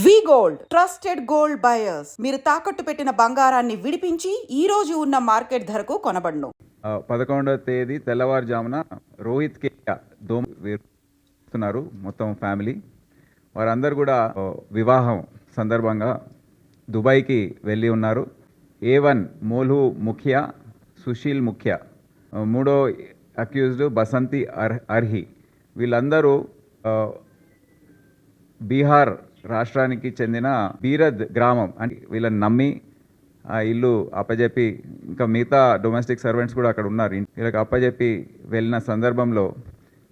వి gold trusted gold buyers. మీరు తాకట్టు పెట్టిన బంగారాన్ని విడిపించి ఈ రోజు ఉన్న మార్కెట్ ధరకు కొనబడును. 11వ తేదీ తెల్లవారుజామున రోహిత్ కే వేస్తున్నారు మొత్తం ఫ్యామిలీ. వారందరూ కూడా వివాహం సందర్భంగా దుబాయ్కి వెళ్ళి ఉన్నారు. A1 మోల్హు ముఖియా, సుశీల్ ముఖ్యా, మూడో అక్యూజ్డ్ బసంతి అర్హి. వీళ్ళందరూ బీహార్ రాష్ట్రానికి చెందిన బీరద్ గ్రామం అంటే వీళ్ళని నమ్మి ఆ ఇల్లు అప్పజెప్పి, ఇంకా మిగతా డొమెస్టిక్ సర్వెంట్స్ కూడా అక్కడ ఉన్నారు, వీళ్ళకి అప్పజెప్పి వెళ్ళిన సందర్భంలో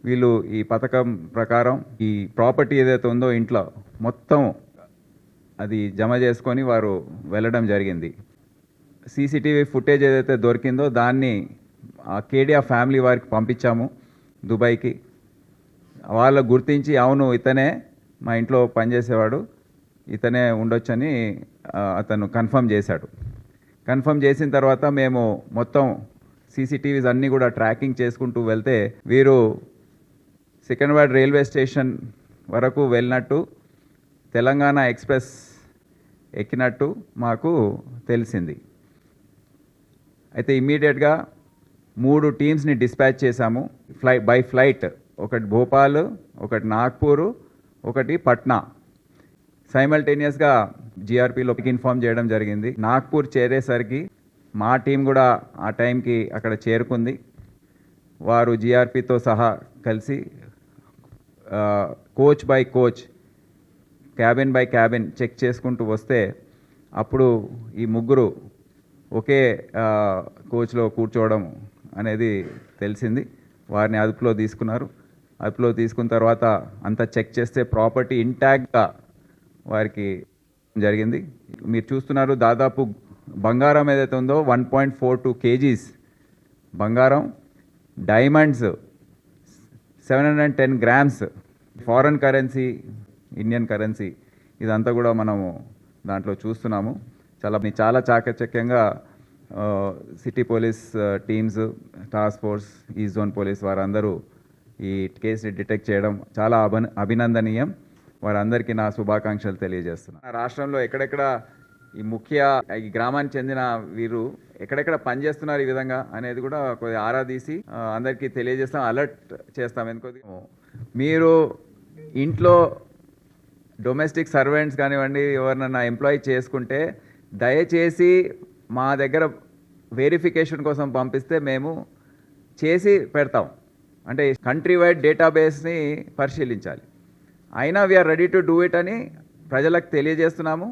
వీళ్ళు ఈ పథకం ప్రకారం ఈ ప్రాపర్టీ ఏదైతే ఉందో ఇంట్లో మొత్తం అది జమ చేసుకొని వారు వెళ్ళడం జరిగింది. సీసీటీవీ ఫుటేజ్ ఏదైతే దొరికిందో దాన్ని ఆ కేడియా ఫ్యామిలీ వారికి పంపించాము దుబాయ్కి. వాళ్ళు గుర్తించి అవును ఇతనే మా ఇంట్లో పనిచేసేవాడు, ఇతనే ఉండొచ్చని అతను కన్ఫర్మ్ చేశాడు. కన్ఫర్మ్ చేసిన తర్వాత మేము మొత్తం సీసీటీవీస్ అన్నీ కూడా ట్రాకింగ్ చేసుకుంటూ వెళ్తే వీరు సికింద్రాబాద్ రైల్వే స్టేషన్ వరకు వెళ్ళినట్టు, తెలంగాణ ఎక్స్ప్రెస్ ఎక్కినట్టు మాకు తెలిసింది. అయితే ఇమ్మీడియట్గా 3 టీమ్స్ని డిస్పాచ్ చేశాము బై ఫ్లైట్. ఒకటి భోపాల్, ఒకటి నాగ్పూర్, ఒకటి పట్నా. సైమల్టేనియస్గా జీఆర్పీలోకి ఇన్ఫార్మ్ చేయడం జరిగింది. నాగ్పూర్ చేరేసరికి మా టీం కూడా ఆ టైంకి అక్కడ చేరుకుంది. వారు జీఆర్పీతో సహా కలిసి coach by coach, cabin by cabin check చేసుకుంటూ వస్తే అప్పుడు ఈ ముగ్గురు ఒకే కోచ్లో కూర్చోవడం అనేది తెలిసింది. వారిని అదుపులో తీసుకున్నారు. అదుపులో తీసుకున్న తర్వాత అంతా చెక్ చేస్తే ప్రాపర్టీ ఇంటాక్ట్గా వారికి జరిగింది. మీరు చూస్తున్నారు, దాదాపు బంగారం ఏదైతే ఉందో 1.42 kgs బంగారం, diamonds 710 grams, foreign currency, Indian currency, ఇదంతా కూడా మనము దాంట్లో చూస్తున్నాము. చాలా చాకచక్యంగా city police teams, task force, east zone police వారందరూ ఈ కేసుని డిటెక్ట్ చేయడం చాలా అభినందనీయం. వారందరికీ నా శుభాకాంక్షలు తెలియజేస్తున్నాను. రాష్ట్రంలో ఎక్కడెక్కడ ఈ గ్రామానికి చెందిన వీరు ఎక్కడెక్కడ పనిచేస్తున్నారు ఈ విధంగా అనేది కూడా కొద్దిగా ఆరా తీసి అందరికీ తెలియజేస్తాం, అలర్ట్ చేస్తాం. ఎందుకు మీరు ఇంట్లో డొమెస్టిక్ సర్వెంట్స్ కానివ్వండి, ఎవరినైనా ఎంప్లాయీ చేసుకుంటే దయచేసి మా దగ్గర వెరిఫికేషన్ కోసం పంపిస్తే మేము చేసి పెడతాం. అంటే కంట్రీ వైడ్ డేటాబేస్ని పరిశీలించాలి. అయినా we are ready to do it అని ప్రజలకు తెలియజేస్తున్నాము.